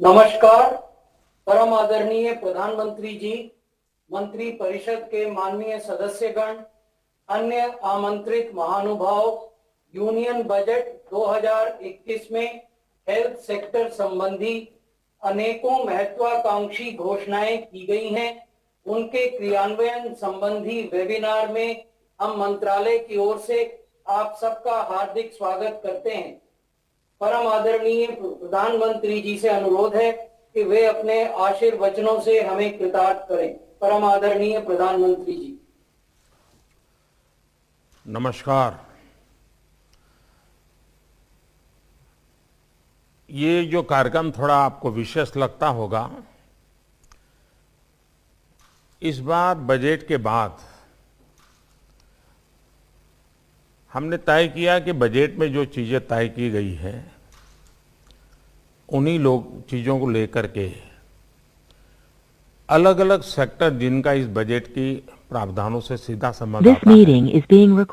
नमस्कार। परम आदरणीय प्रधानमंत्री जी, मंत्री परिषद के माननीय सदस्यगण, अन्य आमंत्रित महानुभाव, यूनियन बजट 2021 में हेल्थ सेक्टर संबंधी अनेकों महत्वाकांक्षी घोषणाएं की गई हैं। उनके क्रियान्वयन संबंधी वेबिनार में हम मंत्रालय की ओर से आप सबका हार्दिक स्वागत करते हैं। परम आदरणीय प्रधानमंत्री जी से अनुरोध है कि वे अपने आशीर्वचनों से हमें कृतार्थ करें। परम आदरणीय प्रधानमंत्री जी। नमस्कार। ये जो कार्यक्रम थोड़ा आपको विशेष लगता होगा, इस बार बजट के बाद हमने तय किया कि बजट में जो चीजें तय की गई हैं, उन्हीं चीजों को लेकर के अलग अलग सेक्टर जिनका इस बजट की प्रावधानों से सीधा संबंध आता है,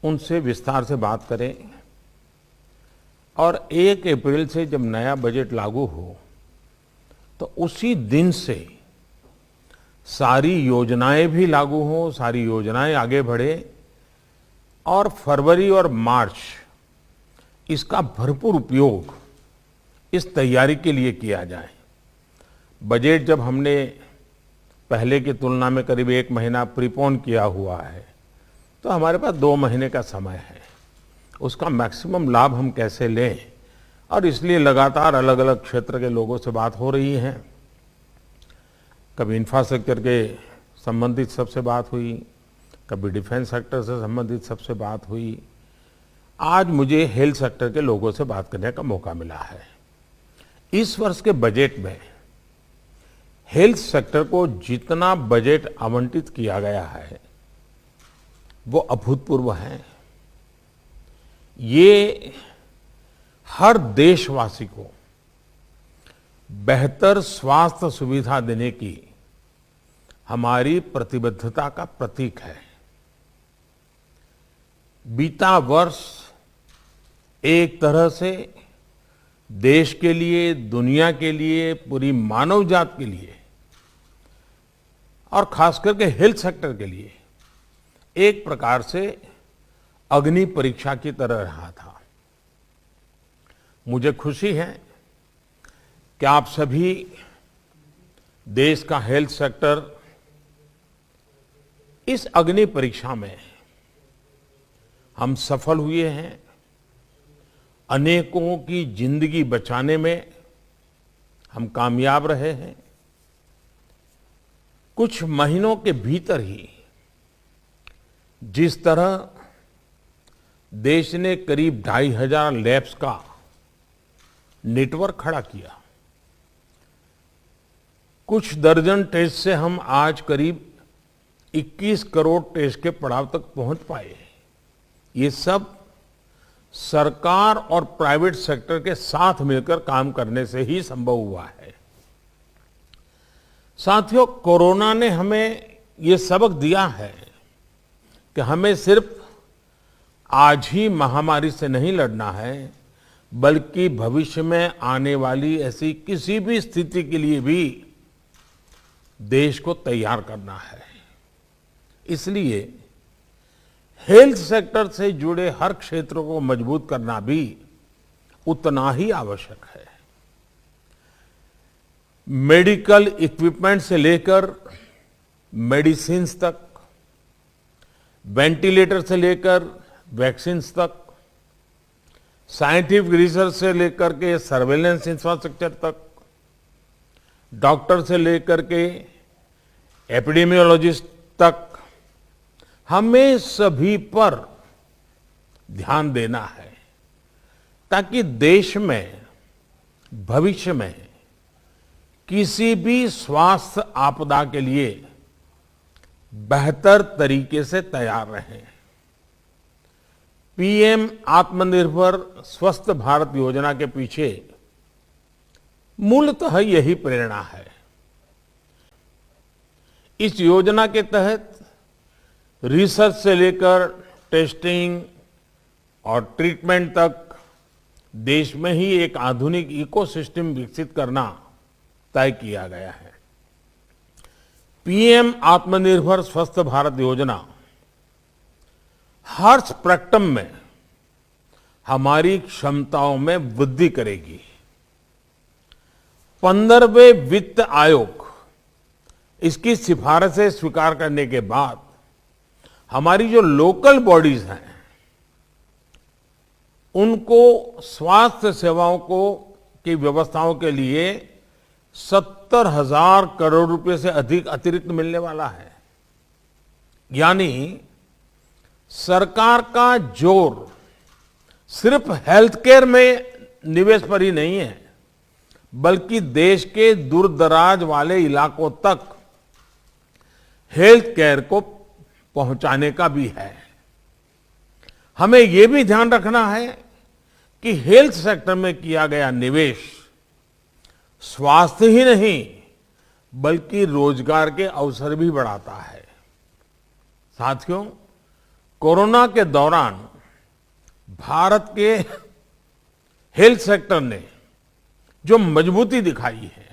उनसे विस्तार से बात करें और 1 अप्रैल से जब नया बजट लागू हो तो उसी दिन से सारी योजनाएं भी लागू हों, सारी योजनाएं आगे बढ़े और फरवरी और मार्च इसका भरपूर उपयोग इस तैयारी के लिए किया जाए। बजट जब हमने पहले की तुलना में करीब 1 महीना प्रीपोन किया हुआ है, तो हमारे पास 2 महीने का समय है। उसका मैक्सिमम लाभ हम कैसे लें, और इसलिए लगातार अलग अलग क्षेत्र के लोगों से बात हो रही है। कभी इंफ्रास्ट्रक्चर के संबंधित सबसे बात हुई, कभी डिफेंस सेक्टर से संबंधित सबसे बात हुई। आज मुझे हेल्थ सेक्टर के लोगों से बात करने का मौका मिला है। इस वर्ष के बजट में हेल्थ सेक्टर को जितना बजट आवंटित किया गया है वो अभूतपूर्व है। ये हर देशवासी को बेहतर स्वास्थ्य सुविधा देने की हमारी प्रतिबद्धता का प्रतीक है। बीता वर्ष एक तरह से देश के लिए, दुनिया के लिए, पूरी मानव जात के लिए और खास करके हेल्थ सेक्टर के लिए एक प्रकार से अग्नि परीक्षा की तरह रहा था। मुझे खुशी है कि आप सभी देश का हेल्थ सेक्टर इस अग्नि परीक्षा में हम सफल हुए हैं। अनेकों की जिंदगी बचाने में हम कामयाब रहे हैं। कुछ महीनों के भीतर ही जिस तरह देश ने करीब 2,500 लैब्स का नेटवर्क खड़ा किया, कुछ दर्जन टेस्ट से हम आज करीब 21 करोड़ टेस्ट के पड़ाव तक पहुंच पाए। ये सब सरकार और प्राइवेट सेक्टर के साथ मिलकर काम करने से ही संभव हुआ है। साथियों, कोरोना ने हमें ये सबक दिया है कि हमें सिर्फ आज ही महामारी से नहीं लड़ना है, बल्कि भविष्य में आने वाली ऐसी किसी भी स्थिति के लिए भी देश को तैयार करना है। इसलिए हेल्थ सेक्टर से जुड़े हर क्षेत्र को मजबूत करना भी उतना ही आवश्यक है। मेडिकल इक्विपमेंट से लेकर मेडिसिन तक, वेंटिलेटर से लेकर वैक्सीन तक, साइंटिफिक रिसर्च से लेकर के सर्वेलेंस इंफ्रास्ट्रक्चर तक, डॉक्टर से लेकर के एपिडेमियोलॉजिस्ट तक, हमें सभी पर ध्यान देना है ताकि देश में भविष्य में किसी भी स्वास्थ्य आपदा के लिए बेहतर तरीके से तैयार रहें। पीएम आत्मनिर्भर स्वस्थ भारत योजना के पीछे मूलतः यही प्रेरणा है। इस योजना के तहत रिसर्च से लेकर टेस्टिंग और ट्रीटमेंट तक देश में ही एक आधुनिक इकोसिस्टम विकसित करना तय किया गया है। पीएम आत्मनिर्भर स्वस्थ भारत योजना हर स्पेक्ट्रम में हमारी क्षमताओं में वृद्धि करेगी। 15वें वित्त आयोग इसकी सिफारिशें स्वीकार करने के बाद हमारी जो लोकल बॉडीज हैं उनको स्वास्थ्य सेवाओं की व्यवस्थाओं के लिए 70,000 करोड़ रुपए से अधिक अतिरिक्त मिलने वाला है। यानी सरकार का जोर सिर्फ हेल्थ केयर में निवेश पर ही नहीं है, बल्कि देश के दूर-दराज वाले इलाकों तक हेल्थ केयर को पहुंचाने का भी है। हमें यह भी ध्यान रखना है कि हेल्थ सेक्टर में किया गया निवेश स्वास्थ्य ही नहीं बल्कि रोजगार के अवसर भी बढ़ाता है। साथियों, कोरोना के दौरान भारत के हेल्थ सेक्टर ने जो मजबूती दिखाई है,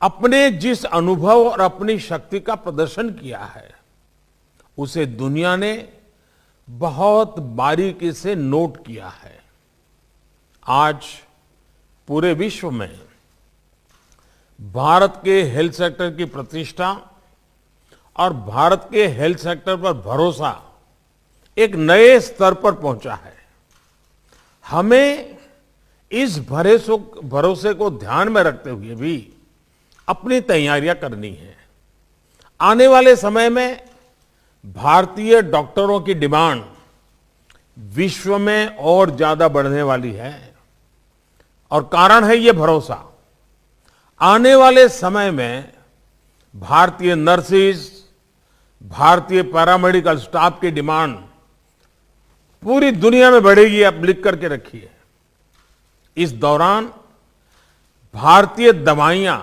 अपने जिस अनुभव और अपनी शक्ति का प्रदर्शन किया है, उसे दुनिया ने बहुत बारीकी से नोट किया है। आज पूरे विश्व में भारत के हेल्थ सेक्टर की प्रतिष्ठा और भारत के हेल्थ सेक्टर पर भरोसा एक नए स्तर पर पहुंचा है। हमें इस भरोसे को ध्यान में रखते हुए भी अपनी तैयारियां करनी है। आने वाले समय में भारतीय डॉक्टरों की डिमांड विश्व में और ज्यादा बढ़ने वाली है और कारण है ये भरोसा। आने वाले समय में भारतीय नर्सेज, भारतीय पैरामेडिकल स्टाफ की डिमांड पूरी दुनिया में बढ़ेगी। आप लिख करके रखिए। इस दौरान भारतीय दवाइयां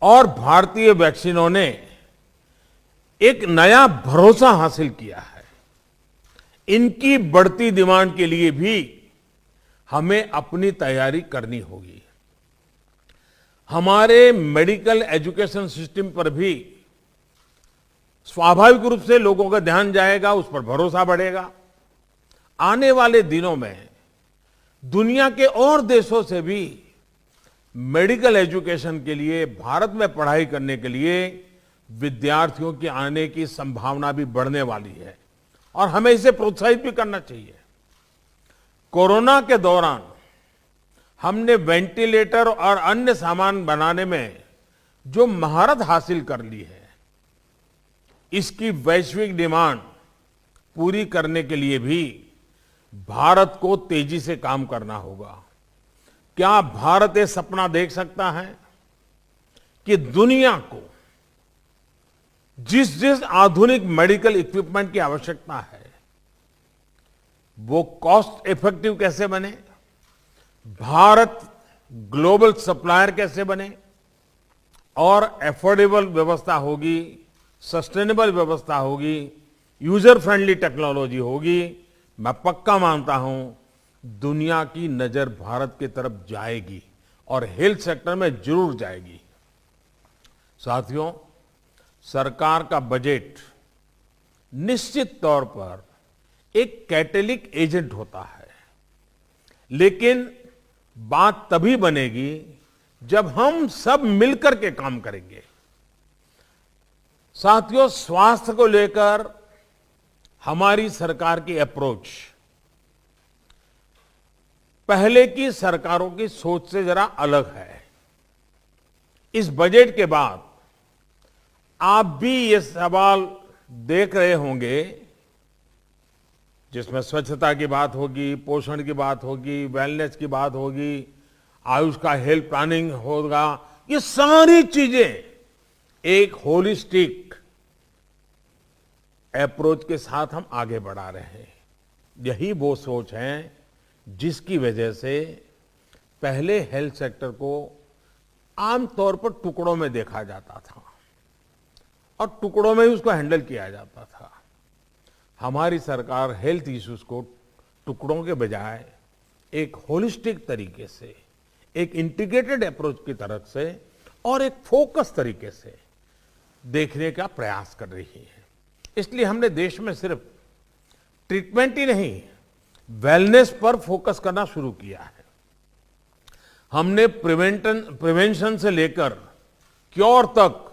और भारतीय वैक्सीनों ने एक नया भरोसा हासिल किया है। इनकी बढ़ती डिमांड के लिए भी हमें अपनी तैयारी करनी होगी। हमारे मेडिकल एजुकेशन सिस्टम पर भी स्वाभाविक रूप से लोगों का ध्यान जाएगा, उस पर भरोसा बढ़ेगा। आने वाले दिनों में दुनिया के और देशों से भी मेडिकल एजुकेशन के लिए, भारत में पढ़ाई करने के लिए विद्यार्थियों के आने की संभावना भी बढ़ने वाली है और हमें इसे प्रोत्साहित भी करना चाहिए। कोरोना के दौरान हमने वेंटिलेटर और अन्य सामान बनाने में जो महारत हासिल कर ली है, इसकी वैश्विक डिमांड पूरी करने के लिए भी भारत को तेजी से काम करना होगा। क्या भारत ये सपना देख सकता है कि दुनिया को जिस जिस आधुनिक मेडिकल इक्विपमेंट की आवश्यकता है वो कॉस्ट इफेक्टिव कैसे बने, भारत ग्लोबल सप्लायर कैसे बने और एफोर्डेबल व्यवस्था होगी, सस्टेनेबल व्यवस्था होगी, यूजर फ्रेंडली टेक्नोलॉजी होगी। मैं पक्का मानता हूं दुनिया की नजर भारत की तरफ जाएगी और हेल्थ सेक्टर में जरूर जाएगी। साथियों, सरकार का बजट निश्चित तौर पर एक कैटेलिक एजेंट होता है, लेकिन बात तभी बनेगी जब हम सब मिलकर के काम करेंगे। साथियों, स्वास्थ्य को लेकर हमारी सरकार की अप्रोच पहले की सरकारों की सोच से जरा अलग है। इस बजट के बाद आप भी ये सवाल देख रहे होंगे जिसमें स्वच्छता की बात होगी, पोषण की बात होगी, वेलनेस की बात होगी, आयुष का हेल्थ प्लानिंग होगा। ये सारी चीजें एक होलिस्टिक अप्रोच के साथ हम आगे बढ़ा रहे हैं। यही वो सोच है जिसकी वजह से पहले हेल्थ सेक्टर को आमतौर पर टुकड़ों में देखा जाता था और टुकड़ों में ही उसको हैंडल किया जाता था। हमारी सरकार हेल्थ इश्यूज को टुकड़ों के बजाय एक होलिस्टिक तरीके से, एक इंटीग्रेटेड अप्रोच की तरफ से और एक फोकस तरीके से देखने का प्रयास कर रही है। इसलिए हमने देश में सिर्फ ट्रीटमेंट ही नहीं, वेलनेस पर फोकस करना शुरू किया है। हमने प्रिवेंशन से लेकर क्योर तक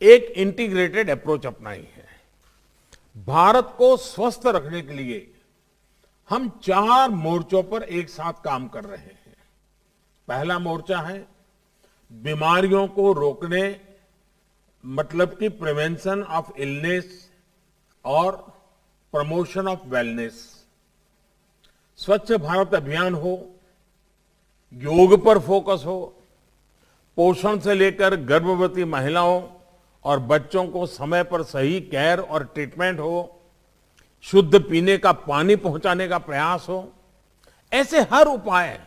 एक इंटीग्रेटेड अप्रोच अपनाई है। भारत को स्वस्थ रखने के लिए हम 4 मोर्चों पर एक साथ काम कर रहे हैं। पहला मोर्चा है बीमारियों को रोकने, मतलब कि प्रिवेंशन ऑफ इलनेस और प्रमोशन ऑफ वेलनेस। स्वच्छ भारत अभियान हो, योग पर फोकस हो, पोषण से लेकर गर्भवती महिलाओं और बच्चों को समय पर सही केयर और ट्रीटमेंट हो, शुद्ध पीने का पानी पहुंचाने का प्रयास हो, ऐसे हर उपाय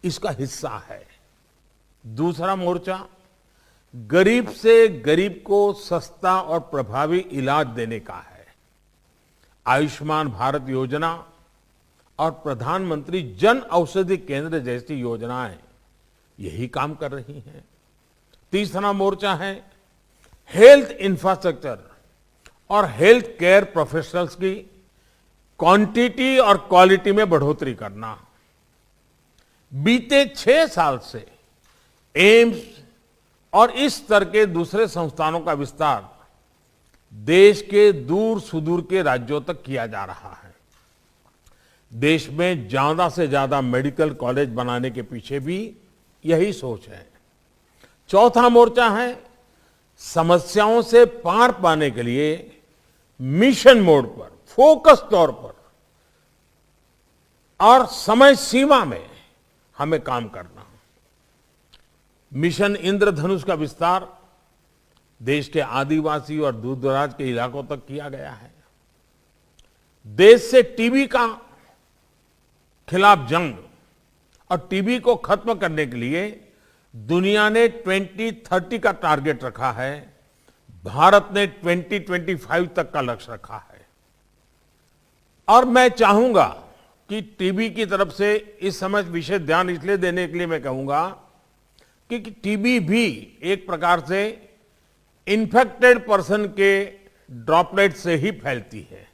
इसका हिस्सा है। दूसरा मोर्चा गरीब से गरीब को सस्ता और प्रभावी इलाज देने का है। आयुष्मान भारत योजना और प्रधानमंत्री जन औषधि केंद्र जैसी योजनाएं यही काम कर रही हैं। तीसरा मोर्चा है हेल्थ इंफ्रास्ट्रक्चर और हेल्थ केयर प्रोफेशनल्स की क्वांटिटी और क्वालिटी में बढ़ोतरी करना। बीते 6 साल से एम्स और इस स्तर के दूसरे संस्थानों का विस्तार देश के दूर सुदूर के राज्यों तक किया जा रहा है। देश में ज्यादा से ज्यादा मेडिकल कॉलेज बनाने के पीछे भी यही सोच है। चौथा मोर्चा है समस्याओं से पार पाने के लिए मिशन मोड पर, फोकस तौर पर और समय सीमा में हमें काम करना। मिशन इंद्रधनुष का विस्तार देश के आदिवासी और दूर दराज के इलाकों तक किया गया है। देश से टीबी का खिलाफ जंग और टीबी को खत्म करने के लिए दुनिया ने 2030 का टारगेट रखा है। भारत ने 2025 तक का लक्ष्य रखा है। और मैं चाहूंगा कि टीबी की तरफ से इस समय विशेष ध्यान इसलिए देने के लिए मैं कहूंगा कि टीबी भी एक प्रकार से इन्फेक्टेड पर्सन के ड्रॉपलेट से ही फैलती है।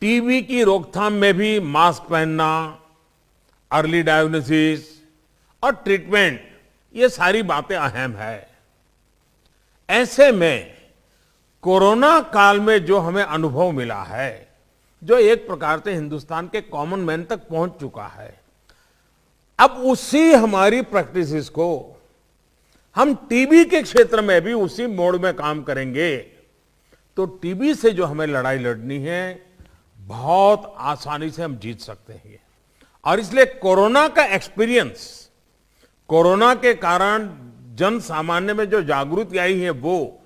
टीबी की रोकथाम में भी मास्क पहनना, अर्ली डायग्नोसिस और ट्रीटमेंट, ये सारी बातें अहम है। ऐसे में कोरोना काल में जो हमें अनुभव मिला है, जो एक प्रकार से हिंदुस्तान के कॉमन मैन तक पहुंच चुका है, अब उसी हमारी प्रैक्टिसेस को हम टीबी के क्षेत्र में भी उसी मोड में काम करेंगे तो टीबी से जो हमें लड़ाई लड़नी है बहुत आसानी से हम जीत सकते हैं। और इसलिए कोरोना का एक्सपीरियंस, कोरोना के कारण जन सामान्य में जो जागृति आई है, वो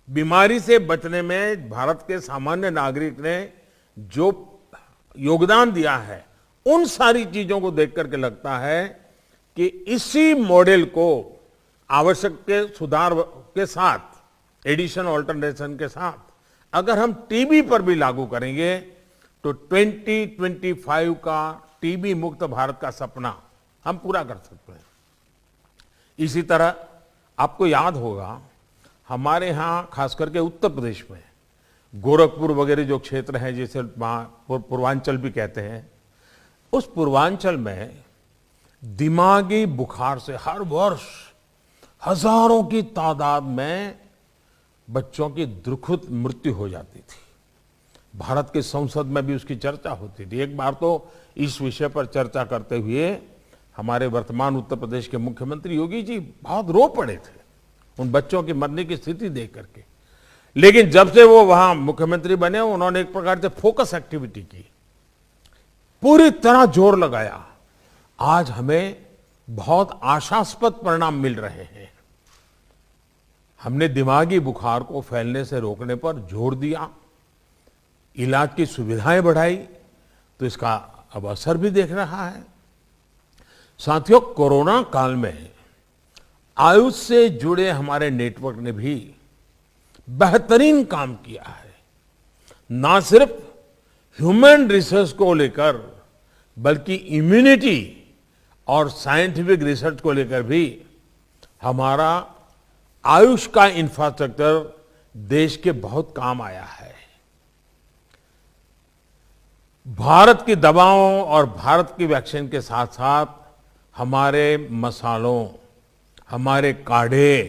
बीमारी से बचने में भारत के सामान्य नागरिक ने जो योगदान दिया है, उन सारी चीजों को देख करके लगता है कि इसी मॉडल को आवश्यक के सुधार के साथ, एडिशन ऑल्टरनेशन के साथ अगर हम टीबी पर भी लागू करेंगे तो 2025 का टीबी मुक्त भारत का सपना हम पूरा कर सकते हैं। इसी तरह आपको याद होगा हमारे यहाँ खास करके उत्तर प्रदेश में गोरखपुर वगैरह जो क्षेत्र हैं, जैसे पूर्वांचल भी कहते हैं, उस पूर्वांचल में दिमागी बुखार से हर वर्ष हजारों की तादाद में बच्चों की दुखद मृत्यु हो जाती थी। भारत के संसद में भी उसकी चर्चा होती थी। एक बार तो इस विषय पर चर्चा करते हुए हमारे वर्तमान उत्तर प्रदेश के मुख्यमंत्री योगी जी बहुत रो पड़े थे उन बच्चों की मरने की स्थिति देख करके। लेकिन जब से वो वहां मुख्यमंत्री बने, उन्होंने एक प्रकार से फोकस एक्टिविटी की, पूरी तरह जोर लगाया। आज हमें बहुत आशास्पद परिणाम मिल रहे हैं। हमने दिमागी बुखार को फैलने से रोकने पर जोर दिया, इलाज की सुविधाएं बढ़ाई, तो इसका अब असर भी देख रहा है। साथियों, कोरोना काल में आयुष से जुड़े हमारे नेटवर्क ने भी बेहतरीन काम किया है। ना सिर्फ ह्यूमन रिसर्च को लेकर बल्कि इम्यूनिटी और साइंटिफिक रिसर्च को लेकर भी हमारा आयुष का इंफ्रास्ट्रक्चर देश के बहुत काम आया है। भारत की दवाओं और भारत की वैक्सीन के साथ साथ हमारे मसालों, हमारे काढ़े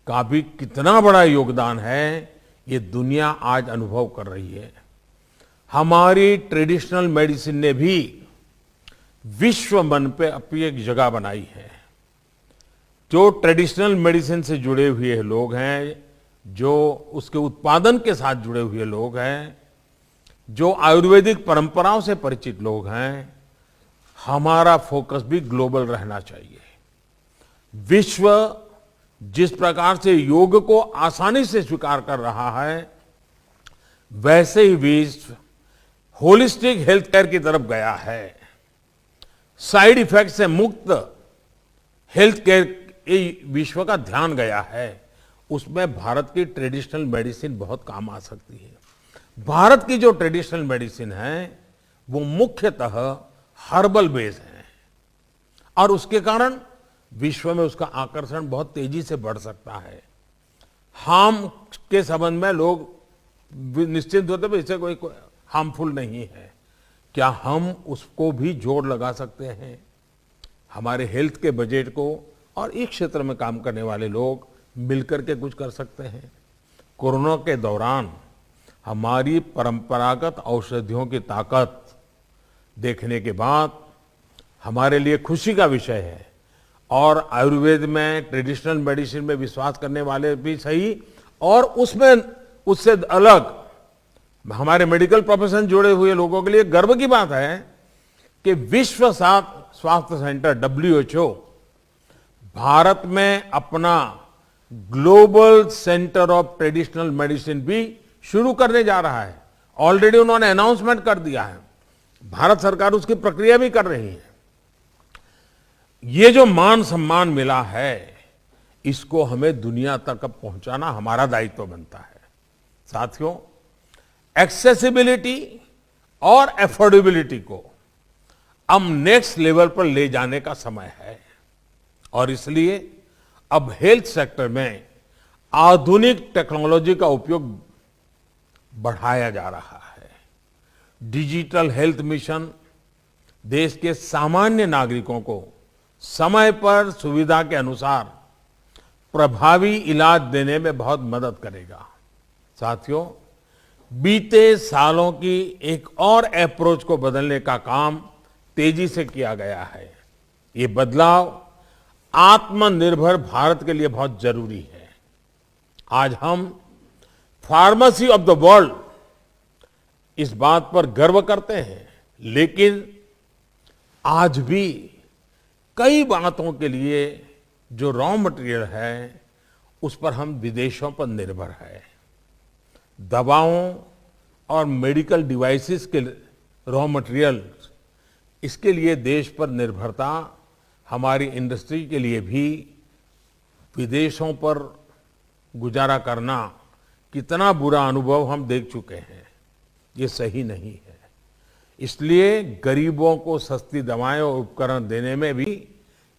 का भी कितना बड़ा योगदान है, ये दुनिया आज अनुभव कर रही है। हमारी ट्रेडिशनल मेडिसिन ने भी विश्व मन पे अपनी एक जगह बनाई है। जो ट्रेडिशनल मेडिसिन से जुड़े हुए लोग हैं, जो उसके उत्पादन के साथ जुड़े हुए लोग हैं, जो आयुर्वेदिक परंपराओं से परिचित लोग हैं, हमारा फोकस भी ग्लोबल रहना चाहिए। विश्व जिस प्रकार से योग को आसानी से स्वीकार कर रहा है, वैसे ही विश्व होलिस्टिक हेल्थ केयर की तरफ गया है। साइड इफेक्ट से मुक्त हेल्थ केयर विश्व का ध्यान गया है। उसमें भारत की ट्रेडिशनल मेडिसिन बहुत काम आ सकती है। भारत की जो ट्रेडिशनल मेडिसिन है वो मुख्यतः हर्बल बेस है और उसके कारण विश्व में उसका आकर्षण बहुत तेजी से बढ़ सकता है। हार्म के संबंध में लोग निश्चिंत होते हैं, इससे कोई हार्मफुल नहीं है। क्या हम उसको भी जोड़ लगा सकते हैं? हमारे हेल्थ के बजट को और इस क्षेत्र में काम करने वाले लोग मिलकर के कुछ कर सकते हैं। कोरोना के दौरान हमारी परंपरागत औषधियों की ताकत देखने के बाद हमारे लिए खुशी का विषय है। और आयुर्वेद में, ट्रेडिशनल मेडिसिन में विश्वास करने वाले भी सही, और उसमें उससे अलग हमारे मेडिकल प्रोफेशन जुड़े हुए लोगों के लिए गर्व की बात है कि विश्व स्वास्थ्य सेंटर WHO भारत में अपना global centre of traditional medicine भी शुरू करने जा रहा है। ऑलरेडी उन्होंने अनाउंसमेंट कर दिया है, भारत सरकार उसकी प्रक्रिया भी कर रही है। ये जो मान सम्मान मिला है, इसको हमें दुनिया तक पहुंचाना हमारा दायित्व बनता है। साथियों, एक्सेसिबिलिटी और एफोर्डेबिलिटी को अब नेक्स्ट लेवल पर ले जाने का समय है और इसलिए अब हेल्थ सेक्टर में आधुनिक टेक्नोलॉजी का उपयोग बढ़ाया जा रहा है। डिजिटल हेल्थ मिशन देश के सामान्य नागरिकों को समय पर सुविधा के अनुसार प्रभावी इलाज देने में बहुत मदद करेगा। साथियों, बीते सालों की एक और अप्रोच को बदलने का काम तेजी से किया गया है। ये बदलाव आत्मनिर्भर भारत के लिए बहुत जरूरी है। आज हम फार्मेसी ऑफ द वर्ल्ड इस बात पर गर्व करते हैं, लेकिन आज भी कई बातों के लिए जो रॉ मटेरियल है उस पर हम विदेशों पर निर्भर है। दवाओं और मेडिकल डिवाइसेस के रॉ मटेरियल, इसके लिए देश पर निर्भरता हमारी इंडस्ट्री के लिए भी विदेशों पर गुजारा करना कितना बुरा अनुभव हम देख चुके हैं। ये सही नहीं है। इसलिए गरीबों को सस्ती दवाएं और उपकरण देने में भी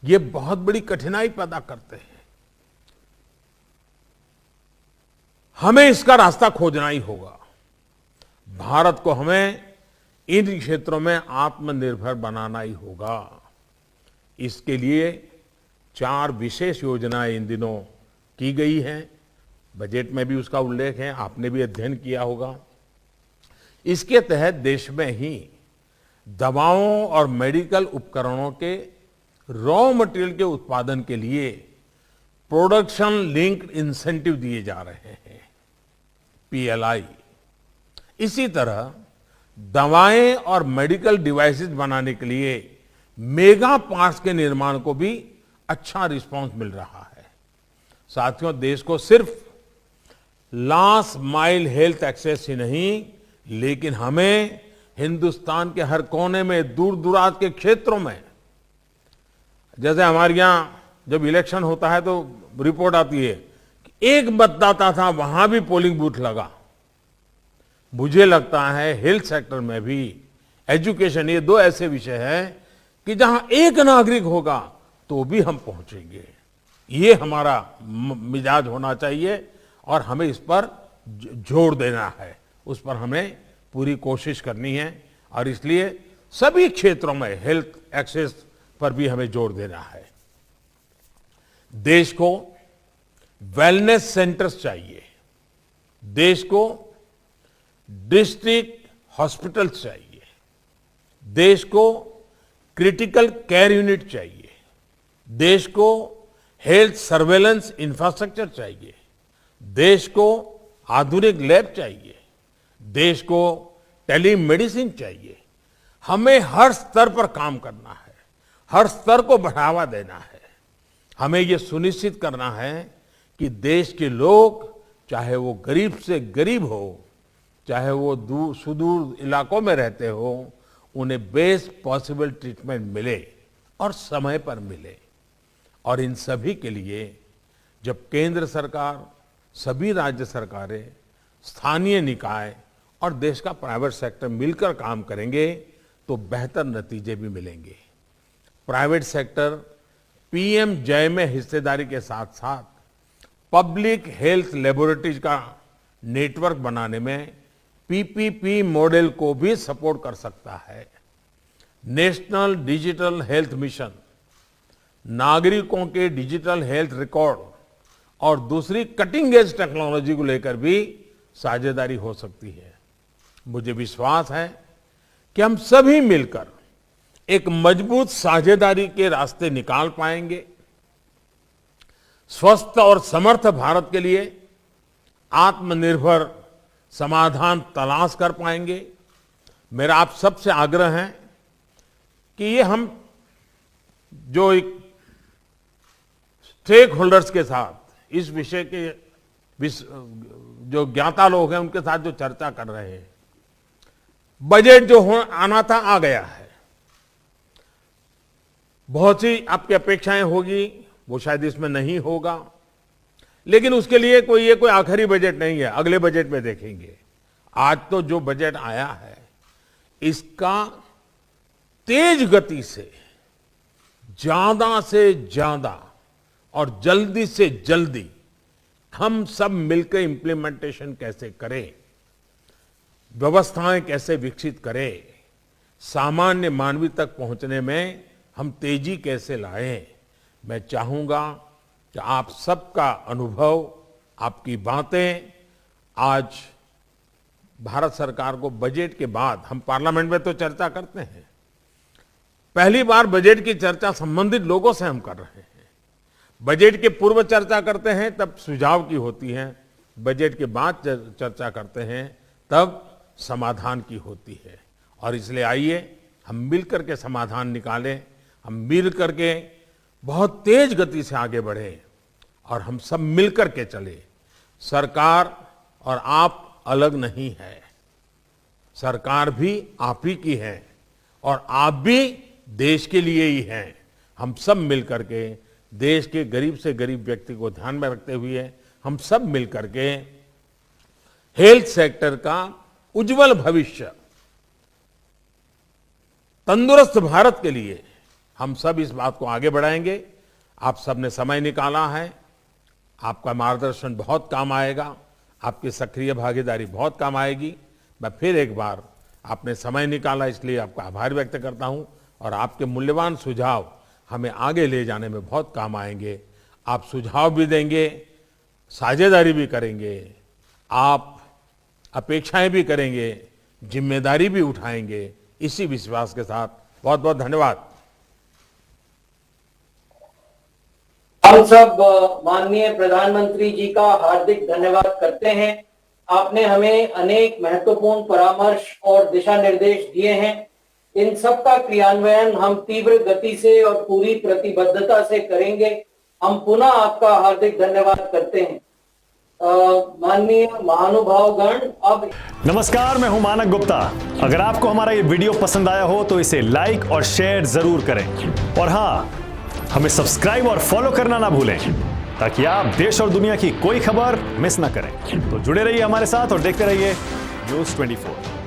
ये बहुत बड़ी कठिनाई पैदा करते हैं। हमें इसका रास्ता खोजना ही होगा। भारत को हमें इन क्षेत्रों में आत्मनिर्भर बनाना ही होगा। इसके लिए 4 विशेष योजनाएं इन दिनों की गई हैं। बजट में भी उसका उल्लेख है, आपने भी अध्ययन किया होगा। इसके तहत देश में ही दवाओं और मेडिकल उपकरणों के रॉ मटेरियल के उत्पादन के लिए प्रोडक्शन लिंक्ड इंसेंटिव दिए जा रहे हैं, PLI। इसी तरह दवाएं और मेडिकल डिवाइसेस बनाने के लिए मेगा पार्क्स के निर्माण को भी अच्छा रिस्पांस मिल रहा है। साथियों, देश को सिर्फ लास्ट माइल हेल्थ एक्सेस ही नहीं, लेकिन हमें हिंदुस्तान के हर कोने में, दूर दराज के क्षेत्रों में, जैसे हमारे यहाँ जब इलेक्शन होता है तो रिपोर्ट आती है कि एक मतदाता था, वहां भी पोलिंग बूथ लगा। मुझे लगता है हेल्थ सेक्टर में भी एजुकेशन, ये दो ऐसे विषय हैं कि जहां एक नागरिक होगा तो भी हम पहुंचेंगे। ये हमारा मिजाज होना चाहिए और हमें इस पर जोर देना है, उस पर हमें पूरी कोशिश करनी है और इसलिए सभी क्षेत्रों में हेल्थ एक्सेस पर भी हमें जोर देना है। देश को वेलनेस सेंटर्स चाहिए, देश को डिस्ट्रिक्ट हॉस्पिटल्स चाहिए, देश को क्रिटिकल केयर यूनिट चाहिए, देश को हेल्थ सर्वेलेंस इंफ्रास्ट्रक्चर चाहिए, देश को आधुनिक लैब चाहिए, देश को टेलीमेडिसिन चाहिए। हमें हर स्तर पर काम करना है, हर स्तर को बढ़ावा देना है। हमें यह सुनिश्चित करना है कि देश के लोग, चाहे वो गरीब से गरीब हो, चाहे वो सुदूर इलाकों में रहते हो, उन्हें बेस्ट पॉसिबल ट्रीटमेंट मिले और समय पर मिले। और इन सभी के लिए जब केंद्र सरकार, सभी राज्य सरकारें, स्थानीय निकाय और देश का प्राइवेट सेक्टर मिलकर काम करेंगे तो बेहतर नतीजे भी मिलेंगे। प्राइवेट सेक्टर पीएम जय में हिस्सेदारी के साथ साथ पब्लिक हेल्थ लेबोरेटरीज का नेटवर्क बनाने में पीपीपी मॉडल को भी सपोर्ट कर सकता है। नेशनल डिजिटल हेल्थ मिशन नागरिकों के डिजिटल हेल्थ रिकॉर्ड और दूसरी कटिंग एज टेक्नोलॉजी को लेकर भी साझेदारी हो सकती है। मुझे विश्वास है कि हम सभी मिलकर एक मजबूत साझेदारी के रास्ते निकाल पाएंगे, स्वस्थ और समर्थ भारत के लिए आत्मनिर्भर समाधान तलाश कर पाएंगे। मेरा आप सबसे आग्रह है कि ये हम जो एक स्टेक होल्डर्स के साथ इस विषय के जो ज्ञाता लोग हैं उनके साथ जो चर्चा कर रहे हैं, बजट जो आना था आ गया है। बहुत सी आपकी अपेक्षाएं होगी, वो शायद इसमें नहीं होगा, लेकिन उसके लिए ये कोई आखिरी बजट नहीं है, अगले बजट में देखेंगे। आज तो जो बजट आया है इसका तेज गति से ज्यादा और जल्दी से जल्दी हम सब मिलकर इंप्लीमेंटेशन कैसे करें, व्यवस्थाएं कैसे विकसित करें, सामान्य मानवी तक पहुंचने में हम तेजी कैसे लाएं। मैं चाहूंगा कि आप सबका अनुभव, आपकी बातें आज भारत सरकार को बजट के बाद, हम पार्लियामेंट में तो चर्चा करते हैं, पहली बार बजट की चर्चा संबंधित लोगों से हम कर रहे हैं। बजट के पूर्व चर्चा करते हैं तब सुझाव की होती है, बजट के बाद चर्चा करते हैं तब समाधान की होती है। और इसलिए आइए हम मिलकर के समाधान निकालें, हम मिलकर के बहुत तेज गति से आगे बढ़े और हम सब मिलकर के चले। सरकार और आप अलग नहीं है, सरकार भी आप ही की है और आप भी देश के लिए ही हैं। हम सब मिलकर के देश के गरीब से गरीब व्यक्ति को ध्यान में रखते हुए हम सब मिलकर के हेल्थ सेक्टर का उज्जवल भविष्य, तंदुरुस्त भारत के लिए हम सब इस बात को आगे बढ़ाएंगे। आप सबने समय निकाला है, आपका मार्गदर्शन बहुत काम आएगा, आपकी सक्रिय भागीदारी बहुत काम आएगी। मैं फिर एक बार आपने समय निकाला इसलिए आपका आभार व्यक्त करता हूं और आपके मूल्यवान सुझाव हमें आगे ले जाने में बहुत काम आएंगे। आप सुझाव भी देंगे, साझेदारी भी करेंगे, आप अपेक्षाएं भी करेंगे, जिम्मेदारी भी उठाएंगे। इसी विश्वास के साथ बहुत बहुत धन्यवाद। हम सब माननीय प्रधानमंत्री जी का हार्दिक धन्यवाद करते हैं। आपने हमें अनेक महत्वपूर्ण परामर्श और दिशा निर्देश दिए हैं। इन सब का क्रियान्वयन हम तीव्र गति से और पूरी प्रतिबद्धता से करेंगे। हम पुनः आपका हार्दिक धन्यवाद करते हैं। माननीय महानुभावगण, अब नमस्कार, मैं हूं मानक गुप्ता। अगर आपको हमारा ये वीडियो पसंद आया हो तो इसे लाइक और शेयर जरूर करें और हाँ, हमें सब्सक्राइब और फॉलो करना ना भूलें ताकि आप देश और दुनिया की कोई खबर मिस ना करें। तो जुड़े रहिए हमारे साथ और देखते रहिए न्यूज 24।